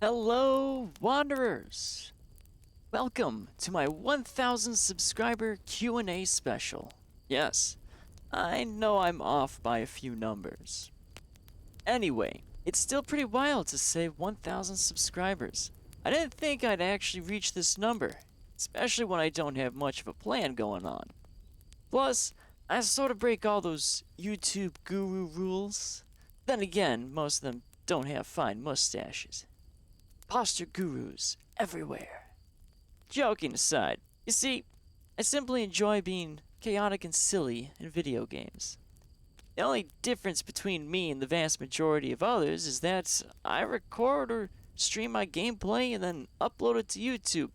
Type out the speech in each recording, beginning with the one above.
Hello, Wanderers! Welcome to my 1000 subscriber Q&A special. Yes, I know I'm off by a few numbers. Anyway, it's still pretty wild to say 1000 subscribers. I didn't think I'd actually reach this number, especially when I don't have much of a plan going on. Plus, I sort of break all those YouTube guru rules. Then again, most of them don't have fine mustaches. Posture gurus everywhere. Joking aside, you see, I simply enjoy being chaotic and silly in video games. The only difference between me and the vast majority of others is that I record or stream my gameplay and then upload it to YouTube.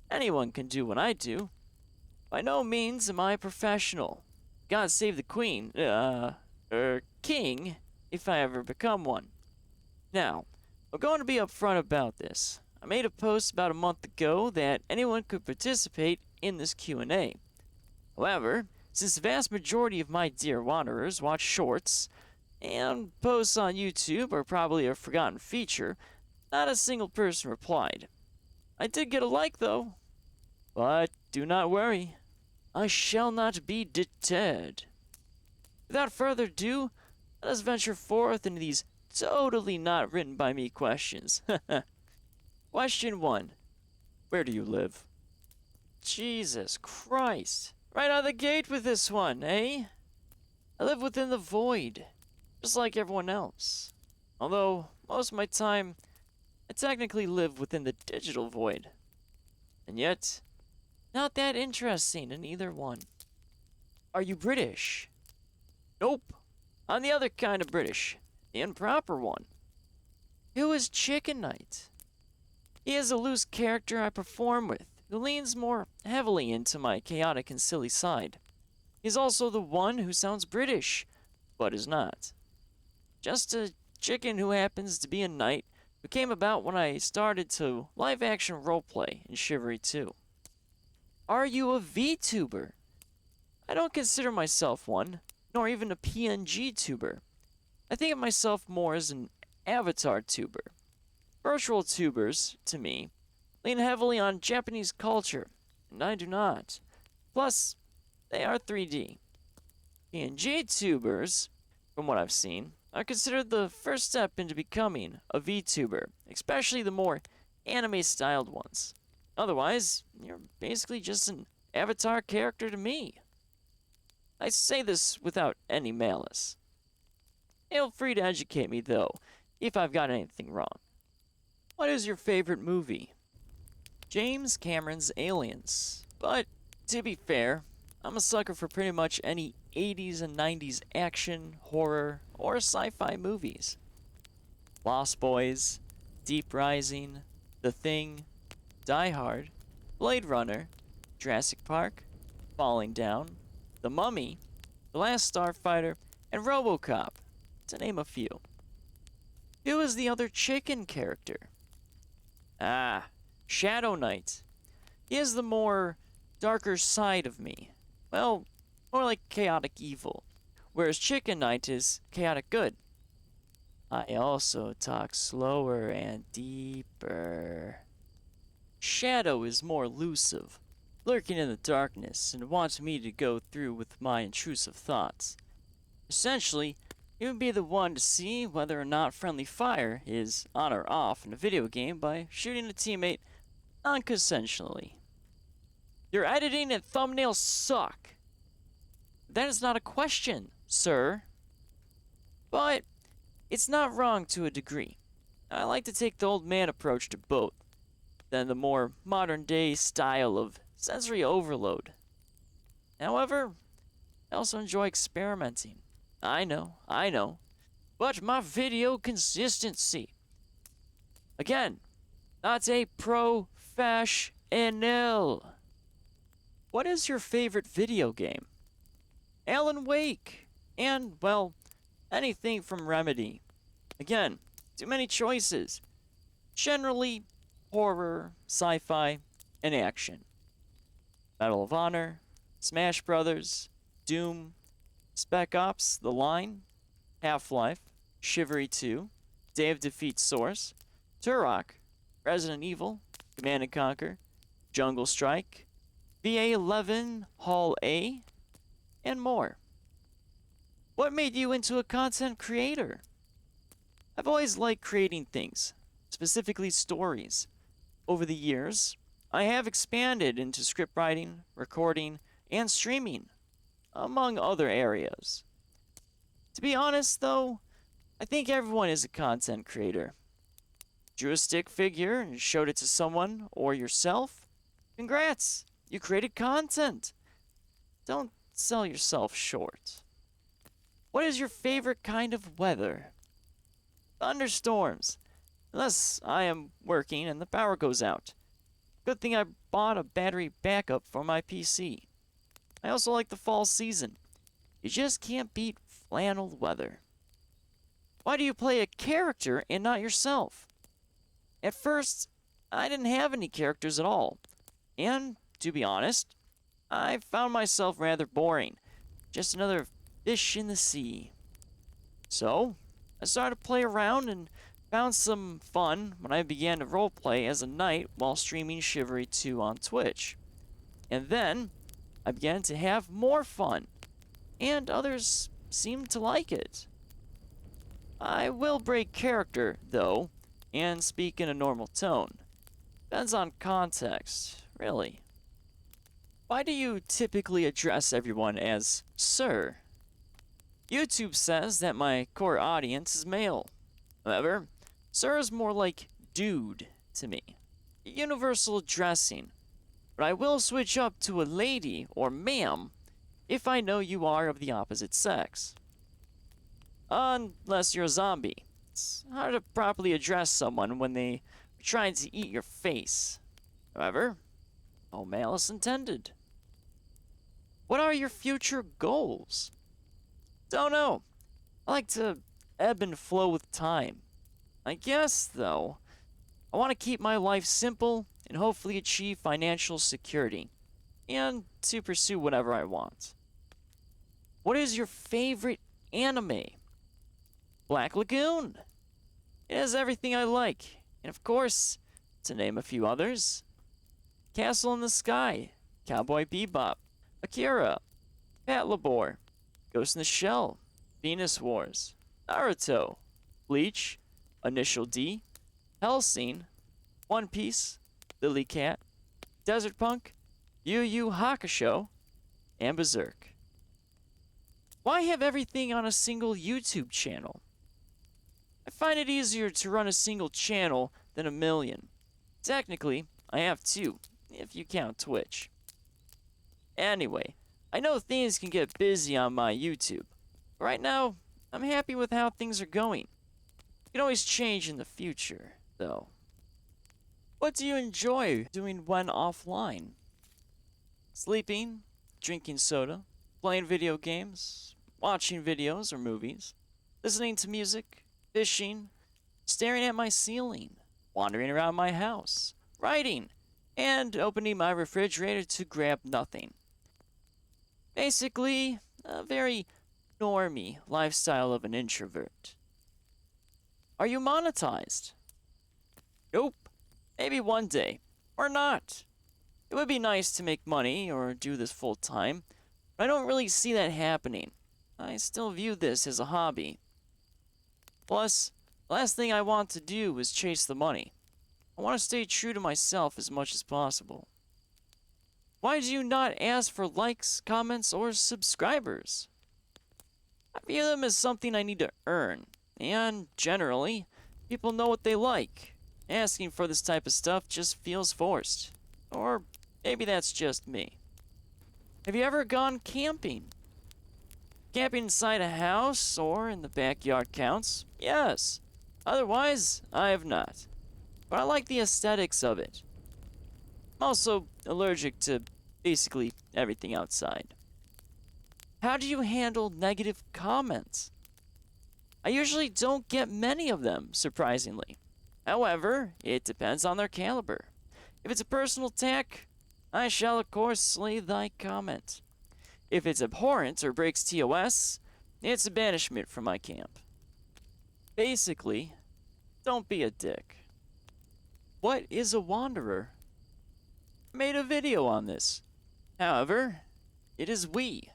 Anyone can do what I do. By no means am I a professional. God save the queen, king, if I ever become one. Now, I'm going to be upfront about this. I made a post about a month ago that anyone could participate in this Q&A. However, since the vast majority of my dear wanderers watch shorts, and posts on YouTube are probably a forgotten feature, not a single person replied. I did get a like though. But do not worry, I shall not be deterred. Without further ado, let us venture forth into these totally not written by me questions. Question 1. Where do you live? Jesus Christ. Right out of the gate with this one, eh? I live within the void, just like everyone else. Although, most of my time, I technically live within the digital void. And yet, not that interesting in either one. Are you British? Nope. I'm the other kind of British. The improper one. Who is Chicken Knight? He is a loose character I perform with, who leans more heavily into my chaotic and silly side. He's also the one who sounds British, but is not. Just a chicken who happens to be a knight who came about when I started to live-action roleplay in Chivalry 2. Are you a VTuber? I don't consider myself one, nor even a PNG tuber. I think of myself more as an avatar tuber. Virtual tubers, to me, lean heavily on Japanese culture, and I do not. Plus, they are 3D. PNG tubers, from what I've seen, are considered the first step into becoming a VTuber, especially the more anime-styled ones. Otherwise, you're basically just an avatar character to me. I say this without any malice. Feel free to educate me, though, if I've got anything wrong. What is your favorite movie? James Cameron's Aliens. But, to be fair, I'm a sucker for pretty much any 80s and 90s action, horror, or sci-fi movies. Lost Boys, Deep Rising, The Thing, Die Hard, Blade Runner, Jurassic Park, Falling Down, The Mummy, The Last Starfighter, and RoboCop, to name a few. Who is the other chicken character? Shadow Knight. He is the more darker side of me. Well, more like chaotic evil, whereas Chicken Knight is chaotic good. I also talk slower and deeper. Shadow is more elusive, lurking in the darkness and wants me to go through with my intrusive thoughts. Essentially, he would be the one to see whether or not friendly fire is on or off in a video game by shooting a teammate non-consensually. Your editing and thumbnails suck. That is not a question, sir. But it's not wrong to a degree. I like to take the old man approach to both, than the more modern day style of sensory overload. However, I also enjoy experimenting. I know. But my video consistency. Again, not a professional. What is your favorite video game? Alan Wake. And, well, anything from Remedy. Again, too many choices. Generally, horror, sci-fi, and action. Medal of Honor, Smash Brothers, Doom, Spec Ops: The Line, Half-Life, Chivalry 2, Day of Defeat Source, Turok, Resident Evil, Command and Conquer, Jungle Strike, VA11, Hall A, and more. What made you into a content creator? I've always liked creating things, specifically stories. Over the years, I have expanded into script writing, recording, and streaming, among other areas. To be honest, though, I think everyone is a content creator. Drew a stick figure and showed it to someone or yourself? Congrats! You created content! Don't sell yourself short. What is your favorite kind of weather? Thunderstorms. Unless I am working and the power goes out. Good thing I bought a battery backup for my PC. I also like the fall season. You just can't beat flannel weather. Why do you play a character and not yourself? At first, I didn't have any characters at all. And, to be honest, I found myself rather boring. Just another fish in the sea. So, I started to play around and found some fun when I began to roleplay as a knight while streaming Chivalry 2 on Twitch. And then, I began to have more fun, and others seemed to like it. I will break character, though, and speak in a normal tone. Depends on context, really. Why do you typically address everyone as Sir? YouTube says that my core audience is male. However, Sir is more like dude to me. Universal addressing. But I will switch up to a lady or ma'am if I know you are of the opposite sex. Unless you're a zombie. It's hard to properly address someone when they are trying to eat your face. However, no malice intended. What are your future goals? Don't know. I like to ebb and flow with time. I guess, though, I want to keep my life simple and hopefully achieve financial security, and to pursue whatever I want. What is your favorite anime? Black Lagoon. It has everything I like, and of course, to name a few others, Castle in the Sky, Cowboy Bebop, Akira, Patlabor, Ghost in the Shell, Venus Wars, Naruto, Bleach, Initial D, Hellsing, One Piece, Lily Cat, Desert Punk, Yu Yu Hakusho, and Berserk. Why have everything on a single YouTube channel? I find it easier to run a single channel than a million. Technically, I have two, if you count Twitch. Anyway, I know things can get busy on my YouTube. Right now, I'm happy with how things are going. It can always change in the future, though. What do you enjoy doing when offline? Sleeping, drinking soda, playing video games, watching videos or movies, listening to music, fishing, staring at my ceiling, wandering around my house, writing, and opening my refrigerator to grab nothing. Basically, a very normie lifestyle of an introvert. Are you monetized? Nope. Maybe one day. Or not. It would be nice to make money or do this full time, but I don't really see that happening. I still view this as a hobby. Plus, the last thing I want to do is chase the money. I want to stay true to myself as much as possible. Why do you not ask for likes, comments, or subscribers? I view them as something I need to earn, and generally, people know what they like. Asking for this type of stuff just feels forced. Or maybe that's just me. Have you ever gone camping? Camping inside a house or in the backyard counts, yes. Otherwise, I have not. But I like the aesthetics of it. I'm also allergic to basically everything outside. How do you handle negative comments? I usually don't get many of them, surprisingly. However, it depends on their caliber. If it's a personal attack, I shall of course slay thy comment. If it's abhorrent or breaks TOS, it's a banishment from my camp. Basically, don't be a dick. what is a wanderer? I made a video on this. However, it is we.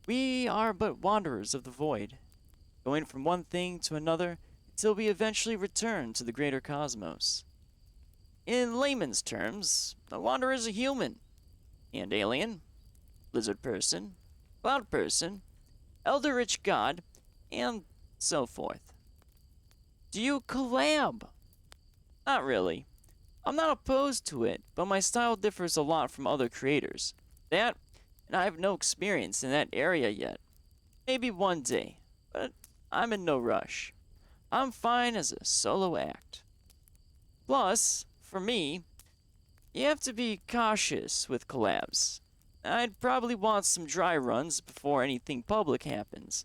We are but wanderers of the void, going from one thing to another until we eventually return to the greater cosmos. In layman's terms, a wanderer is a human, and alien, lizard person, cloud person, elder rich god, and so forth. Do you collab? Not really. I'm not opposed to it, but my style differs a lot from other creators. That, and I have no experience in that area yet. Maybe one day, but I'm in no rush. I'm fine as a solo act. Plus, for me, you have to be cautious with collabs. I'd probably want some dry runs before anything public happens.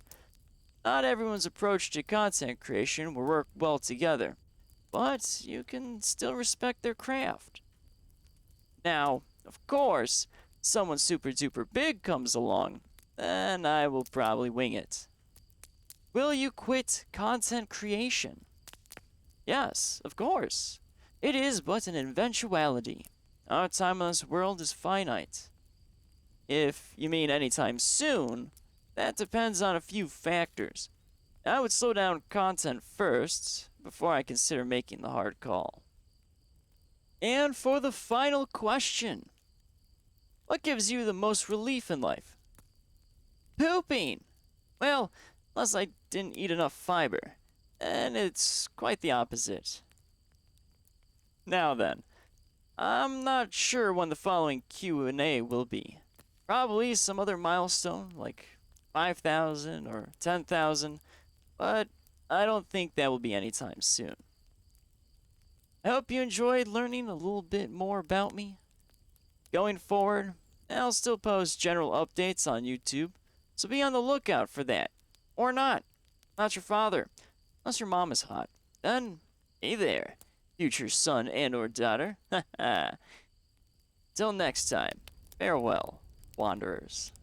Not everyone's approach to content creation will work well together, but you can still respect their craft. Now, of course, someone super duper big comes along, then I will probably wing it. Will you quit content creation? Yes, of course. It is but an eventuality. Our time on this world is finite. If you mean anytime soon, that depends on a few factors. I would slow down content first, before I consider making the hard call. And for the final question, what gives you the most relief in life? Pooping! Well, unless I didn't eat enough fiber, and it's quite the opposite. Now then, I'm not sure when the following Q&A will be. Probably some other milestone, like 5,000 or 10,000, but I don't think that will be anytime soon. I hope you enjoyed learning a little bit more about me. Going forward, I'll still post general updates on YouTube, so be on the lookout for that. Or not. Not your father, unless your mom is hot. Then, hey there, future son and or daughter. Till next time, farewell, wanderers.